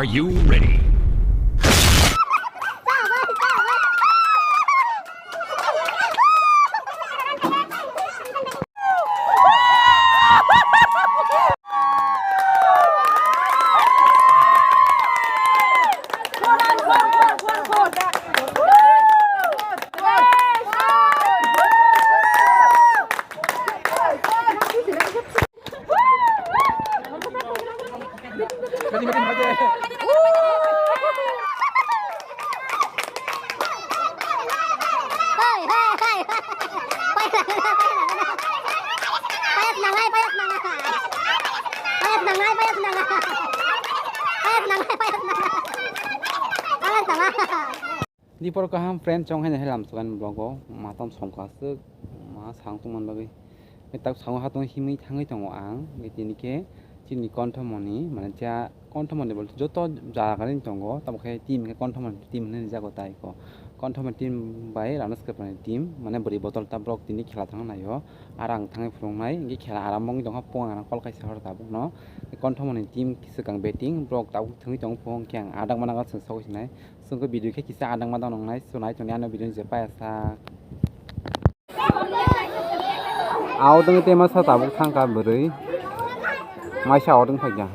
you ready? Di por kaham friend chong hay làm sukan blogo mà tom song ka sức mà sáng tung man bagi cái sáng ha tung himi thang cái chong ang cái tin ke chini con thom moni mà cha con thom moni bol joto ja cái chong go tam cái team cái con thom moni team nên ja go tai ko con thom team bai ranas ke pan team মানে bori botol ta blok tini khela thang na yo arang thang phung nai cái khela aram mong dong ha pong ang kol kai sahar ta no con thom moni team kisakang betting blok ta thang chong phung kyang adang mana ga so naiซึ่งก็วิดีโอแค่คิดจะอ่านดังมาตอนไหนส่วนไหนตรงนี้เราวิดีโอจะไปซะเอาตั้งแต่มาสตาร์บุกทางการบริไม่เช่าตั้งแต่ยัง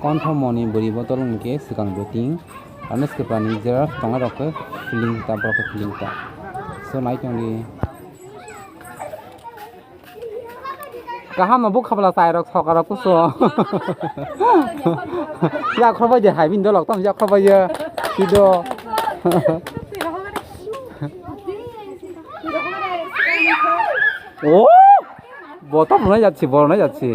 ก้อนทอมอนี่บริบทตรงนี้สกังเบตติ้งอันนี้สกัปนิจาร์ต้องเราก็ฟิลลิ่งตาบล็อกฟิลลิ่งตาส่วนไหนตรงนี้ก็ห้ามมาบุกขับลาใส่เราถอดเราก็สัวอยากเข้าไปจะหายวินโดหรอกต้องอยากเข้าไปเยอะทีเดียวโอ้บ่ต้องน้อยจัดสิบ่น้อยจัดสิ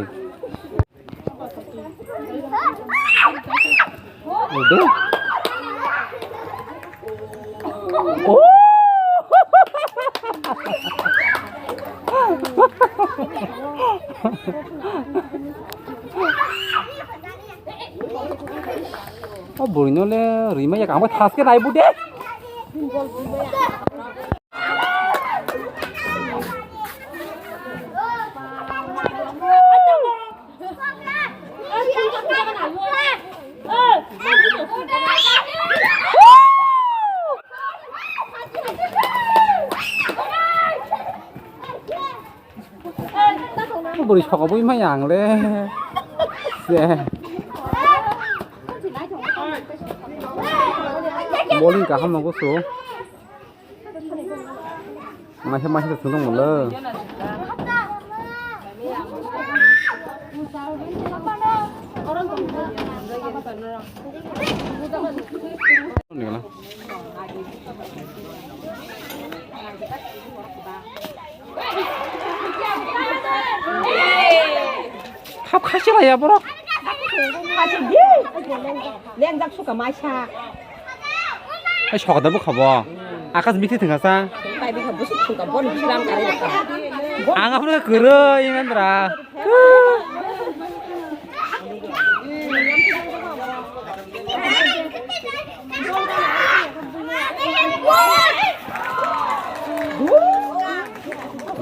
โอ้เด้โอ้buri nó le rì mấy cái thas cái này bút đấy buri chọc buri mấyอย่างเลยbowling cả không có số mai sẽ xuống trong một lơ khắp khắp chứ là bro lên giặc suka mai chaไอ้ช็อกแต่บุกขับว่าอาคัสมิกที่ถึงกันซะ ไปบิขับบุษสุกับบ่นพิรามกันเลยค่ะ อ่างก็เพื่อคือเลยยังไงตรา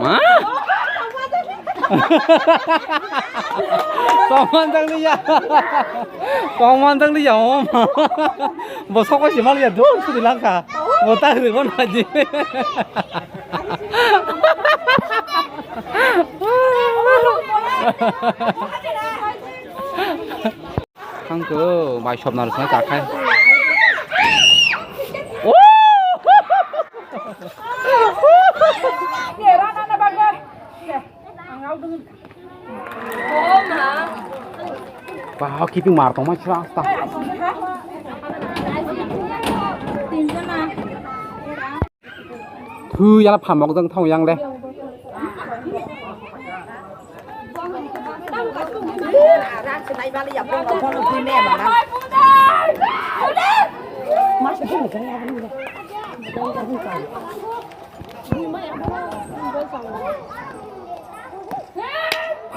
มากองมันตั้งนี่ยากองมันตั้งนี่ยาบ่ซอกก็สิมาเลยดูสุดลังกาบ่ตาหรือบ่น่าจิข้างก็บายช็อปน่าสนใจใครโอ้wow keeping marto mà chưa asta thư ya là phản bọc dân thông yang đây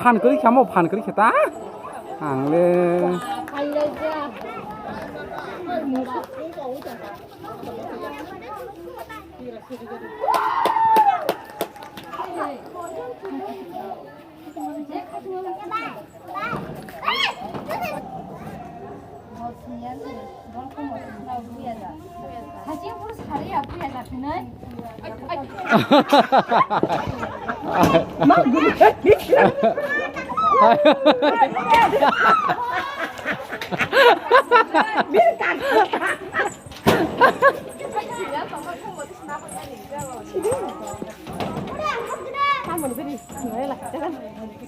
pan cứ chấm một pan cứ chả ta hàng lên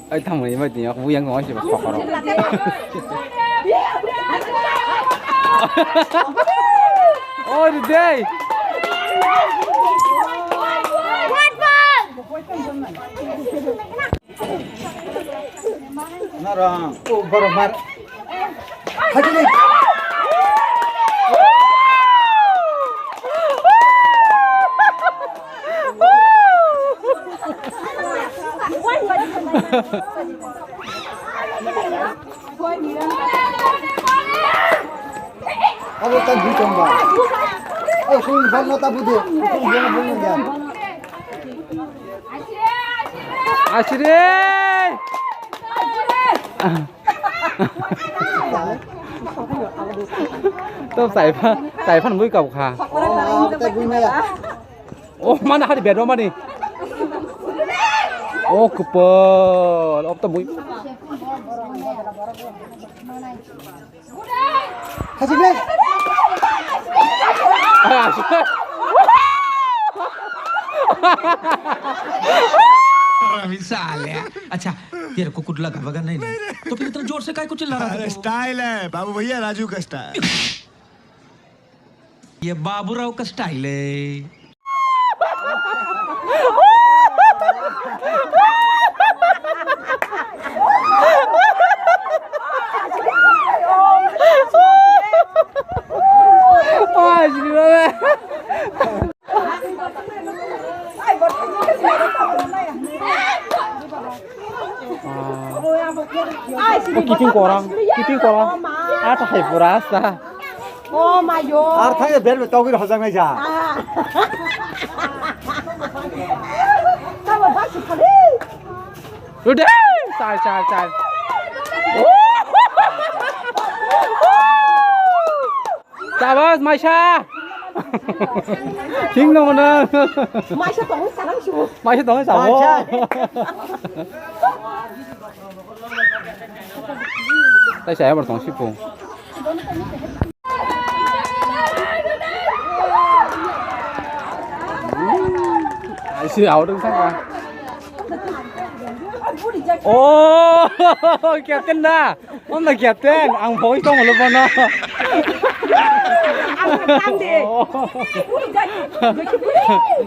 Ơi thằng này mà thì nó vui ăn ngon chỉ mà khó rồi. Ôi đi đây. 나랑 바로 말 하지 마. Aku tak bisa mbak. Oh, kau bangga tak bude. Kau bangga bangga ya. 아시리! 또 사이판 뭐 있까 가. Tak punya. 오, mana hari bedo mani. 오, 그뻘. 없다 뭐. 하지 마. 아, 아시리. मिसाल है अच्छा तेरे को कुछ लगा वगैरह नहीं तो फिर इतना जोर से काय को चिल्ला रहा था स्टाइल है बाबू भैया राजू का स्टाइल ये बाबूराव का स्टाइल है 끼핑거랑 아, 다 해보라싸. 마요. 아르타에 벨 떡이 화장해 자. 까봐 박수 팔이. 요데! 쌀. 잡아, 마샤! 징동은 마셔 너무 사랑시고. 마샤 너무 잡아. tại sao em tổng ship phụ sư ảo đứng sang qua ô kẹp tên na ông là kẹp tên ăn phối xong một lúc vào nó ăn đi.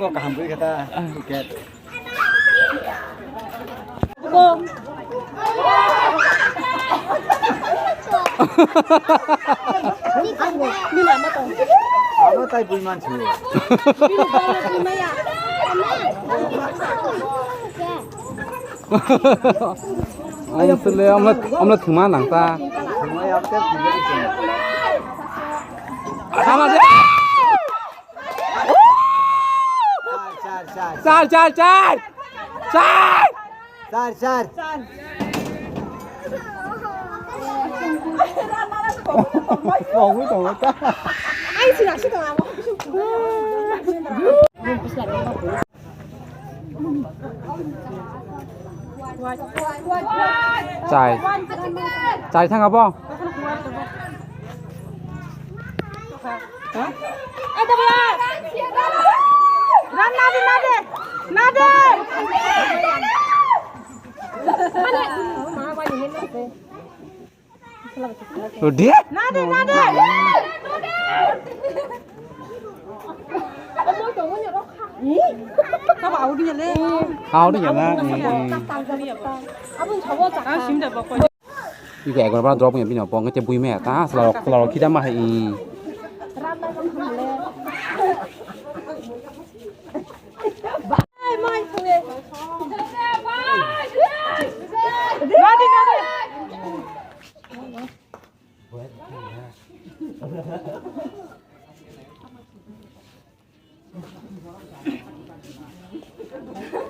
Kau kaham beri kata. Kek. Ano tay buiman sih? ông xin lê ông là thằng má nặng ta Semua yang tep juga di sini. sama deh Sar. không biết còn ta Ai xin nào xin nào. Chạy thằng gặp không? Ai đâu vậy? 나대. 어디? 나대. Các bảo đi lên. Áo đi nhận ra. 아분 접어자. 아, 심지어 먹고. 이거 애가 바로 들어보면 그냥 뻥 그때 보이면 다 슬라로 기다 마 이.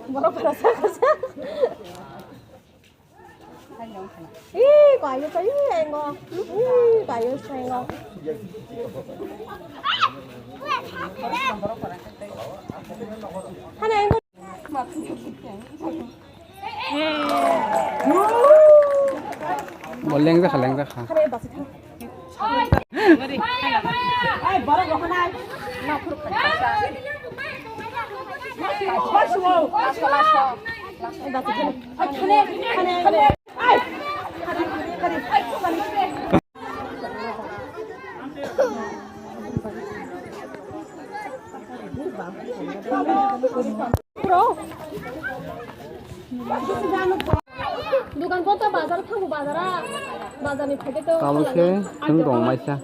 뭐라 그랬어? 이 과일 có cái ngon. 과일 sao ngon. 하나 앵글. 뭐 랭자 가 랭자 가. 하나 해봐. 아이 뭐라고 하나. 나 그렇게 가자. 마시고. 마셔. 나 지금. 하나. 아이. 누간 걷다 바자로 타고 바자라 바자니 되게도 까불게 등동 마이샤.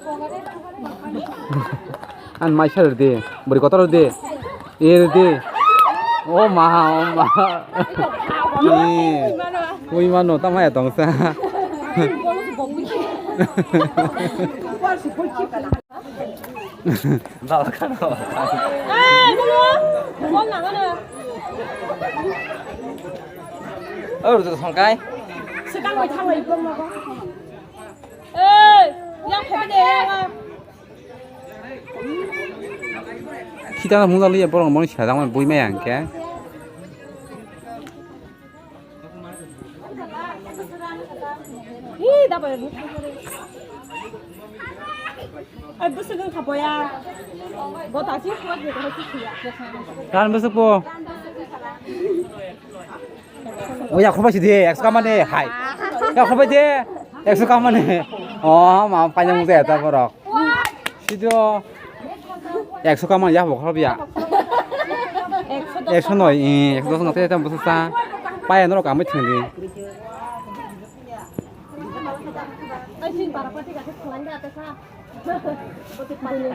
안 마이샤를 돼. 머리 걷다로 돼. 얘를 돼. 오마. 이. 오이만노 따마야 동사. 나가나. 아, 이거 뭐 나가네. rồi xong cái sẽ căng người thằng này không mà có ê nhắc phải đi em khi ta muốn ra liền bao món chả đang bùi mẹ ăn cái 이 나 봐요 아 무슨 건 가봐야 뭐 다시 구워야 되고 난 무슨 뭐 야, 커버시 돼. 엑스카만해. 하이. 야, 커버시 돼. 엑스카만해. 마음 반영 됐다 버럭. 시죠. 엑스카만 야, 뭐 커버야. 엑스 너희. 엑스 너는 어떻게 무슨 사? 빠에 넣어 가면 되는데. 아이 지금 바로 빠지가 됐어. 안 돼. 사. 어떻게 빨리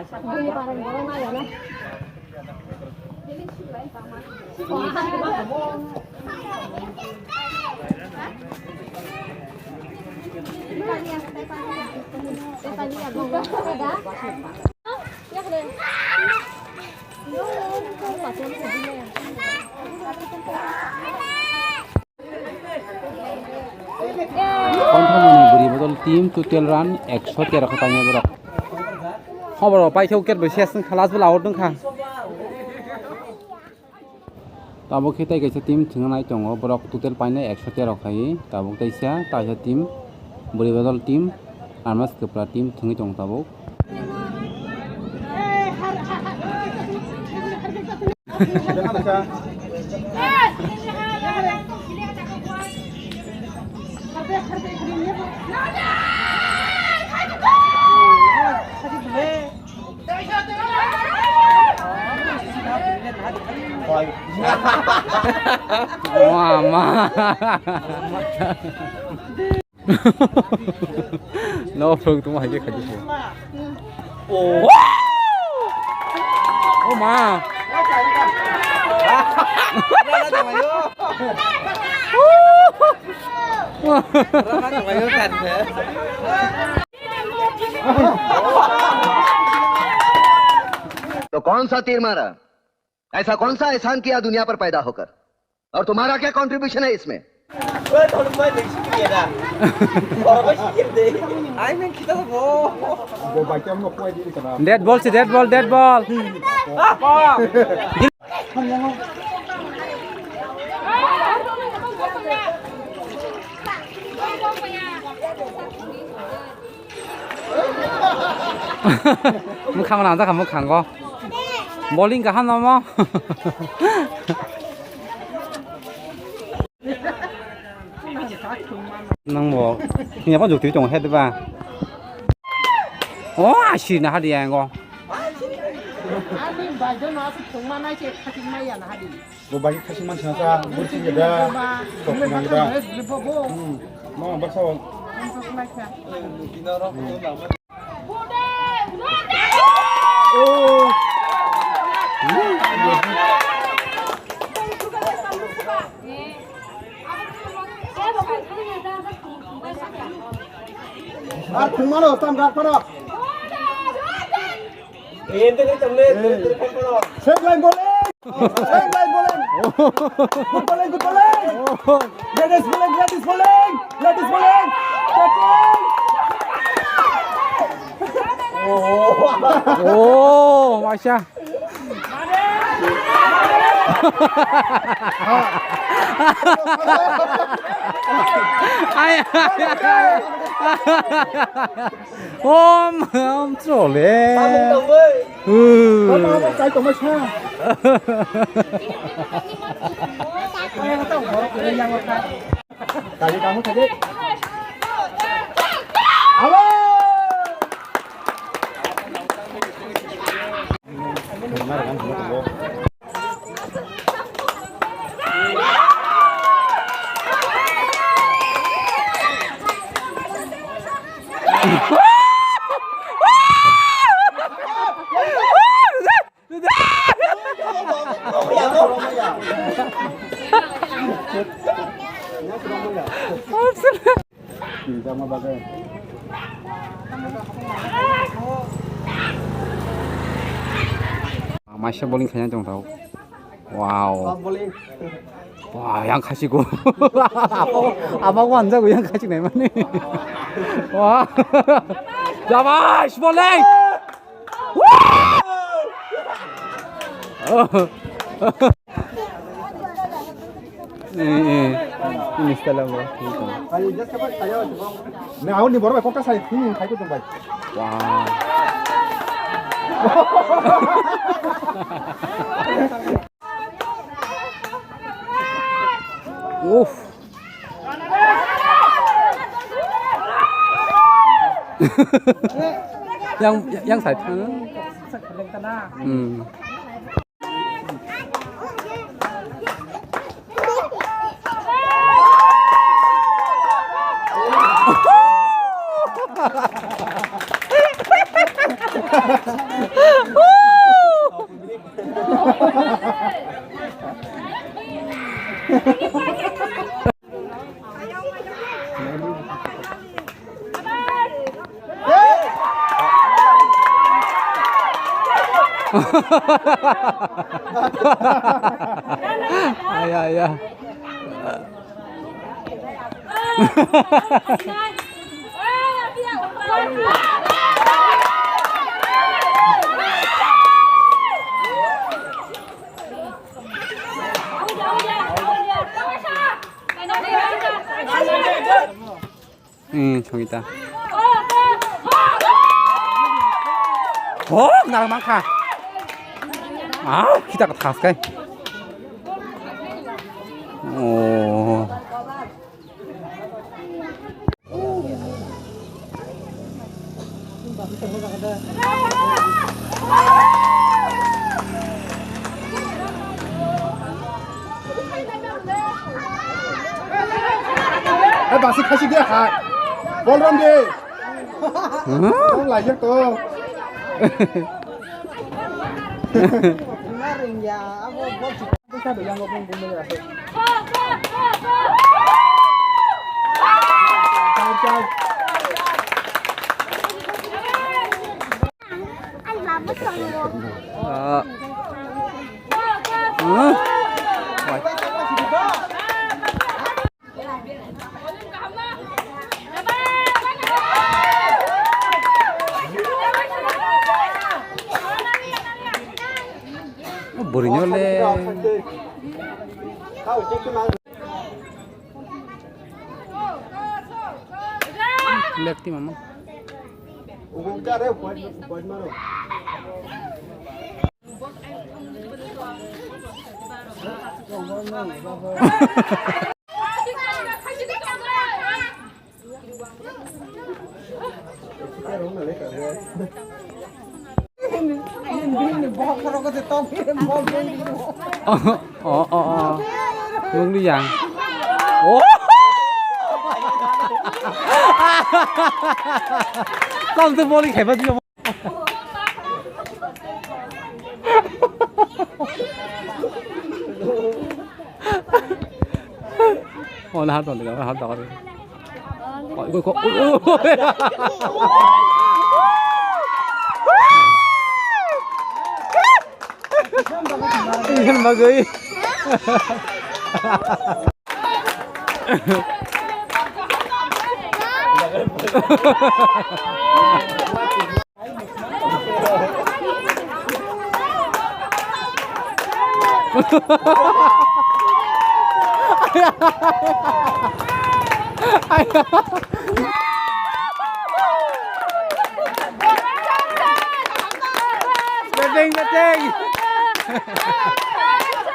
바로 뭐라나요, 나? Kontraman beri bodol tim tutel ran 113 katanya berok. Ho berok pai theu ket beses khalas bel out dong kha. Tabuk kita kaisa tim thingnai tongo borok tutel paine 113 khai tabuk taisa taisa tim beri bodol tim armas kepla tim thingi tong tabuk. Wah, mah. No, perlu tu mah aja kaji sih. Oh. Oh, mah. तो कौन सा तीर मारा? ऐसा कौन सा एहसान किया दुनिया पर पैदा होकर? और तुम्हारा क्या कंट्रीब्यूशन है इसमें? Dead ball sih, dead ball, dead ball. Muốn khăn nào ta không muốn khăn co. Bowling cả hắn không? Năng bộ, nhà con chuột tiểu trùng hết đấy ba. Xì nào đi ăn con. 뭐 많이 타시만 지나자 물집니다. 감사합니다. 뭐 박사원. 아, 100만 원 쌈 갖거라. 샘라인 볼링! 샘라인 볼링! 굿 볼링, 굿 볼링! 레디스 볼링, 레디스 볼링! 레디스 볼링! 오, 마샤. ai ôm trổ lên Tổng ơi. Có ừ cái tổng mới sao? Em tổng có cái yang một cái. Tại vì kamu tadi. Halo. Sama bagai. 마셔 볼링 그냥 정도. 와우. Boleh. 와, 양 가시고. 아마고 앉아고 양 가시 내만이. 와. 잡아, 볼링. ini setelah berapa? Ayo, just cepat ayo. Nah, aku nih baru kok saya ini kayak itu baik. Wow. Uff. yang saya tahu. ya. 저기 있다. 나랑 많다. 아, 기다가 다 갔어. 오. Eh, masih kasih dia hak. Bolong deh. Không lại giấc tôi. Kemarin ya, aku bisa yang ngomong bumi ya. Ciao. Anh làm mất rồi luôn. Borinya le. Lihat ti mama. Uống đi vàng. con tôi vô đi khẻ vật nhiều. nó hát toàn được, nó hát đó đi. Ôi. Iyan bagay.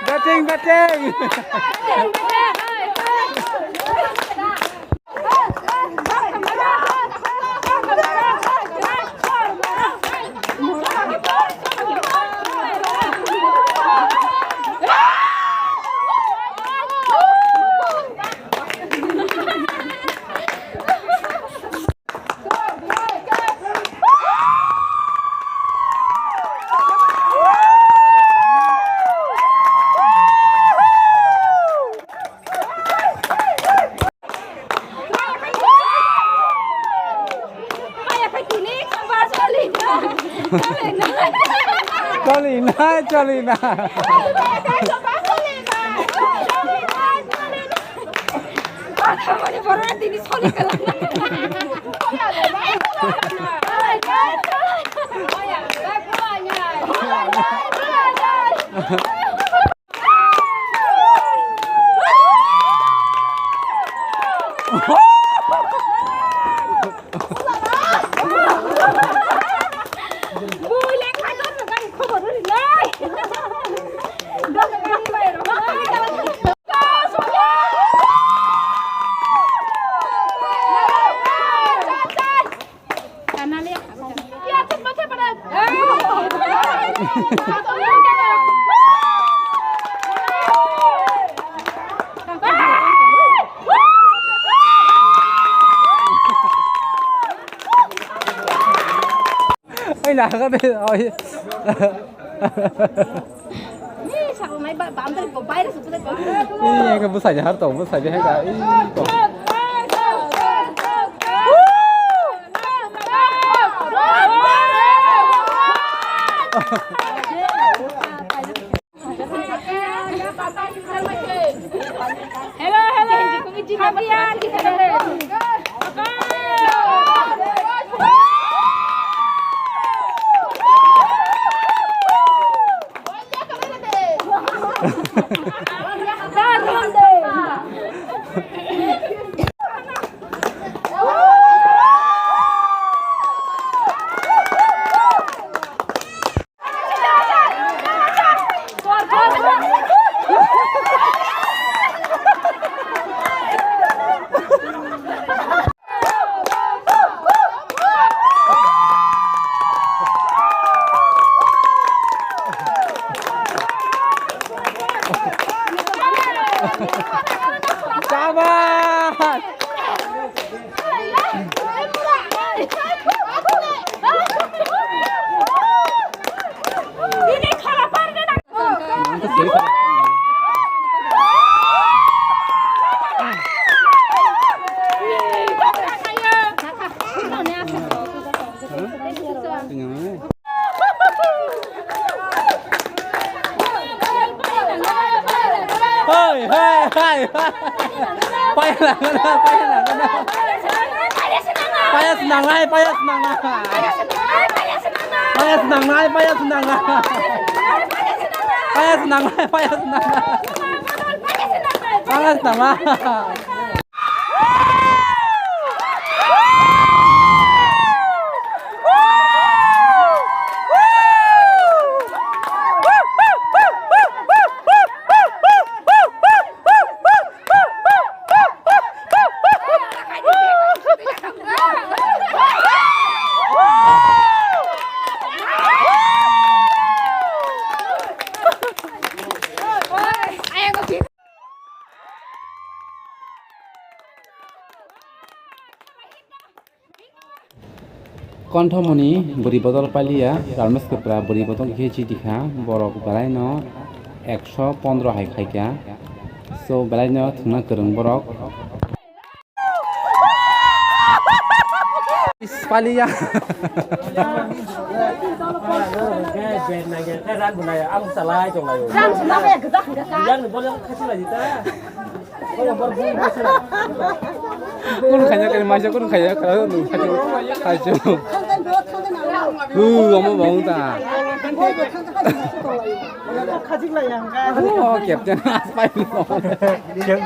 Batting. Jolina. Ay naka din. Sao mấy bạn bám tới cổ bay rồi tụi Ih, cái bút sải hả tổng bút sải hay cả. Hello, kung hindi yan, Sabar. Ini Khela parne na. Hai. Payah senang lai. Kontomoni beri bodol palia dalmes kepra beri bodol keji dikha borok balaino 115 hai khaika so balaino thuna kereng borok palia Kun khanya kali masya kun khanya kalau nu khajo. Kamu bang ta. 가지고 양가. 겹 잖아. 빨리 넣어.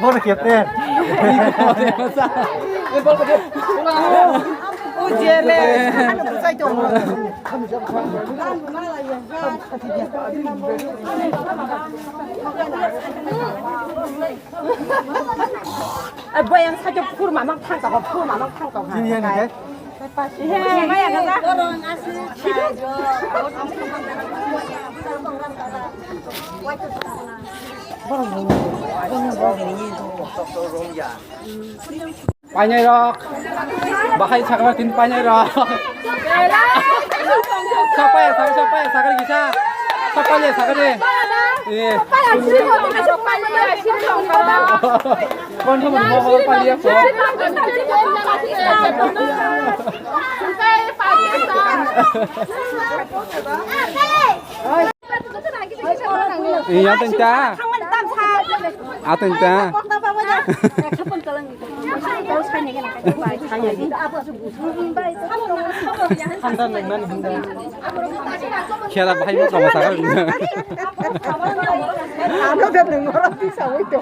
뭐를 겹대? 이거 내가 사. 우지엘레 하는 부사이 좀. 아 뭐야 사줘 풀 마망 탕가 풀 마망 탕가 진이하는데? Panyai bahaya sakar tin panyai siapa ya sakar bisa siapa ya sakar deh con không muốn mua phải liếc iya tenca tenca Khela bahaya mau sama sakar Ano daw ng oras sa ito?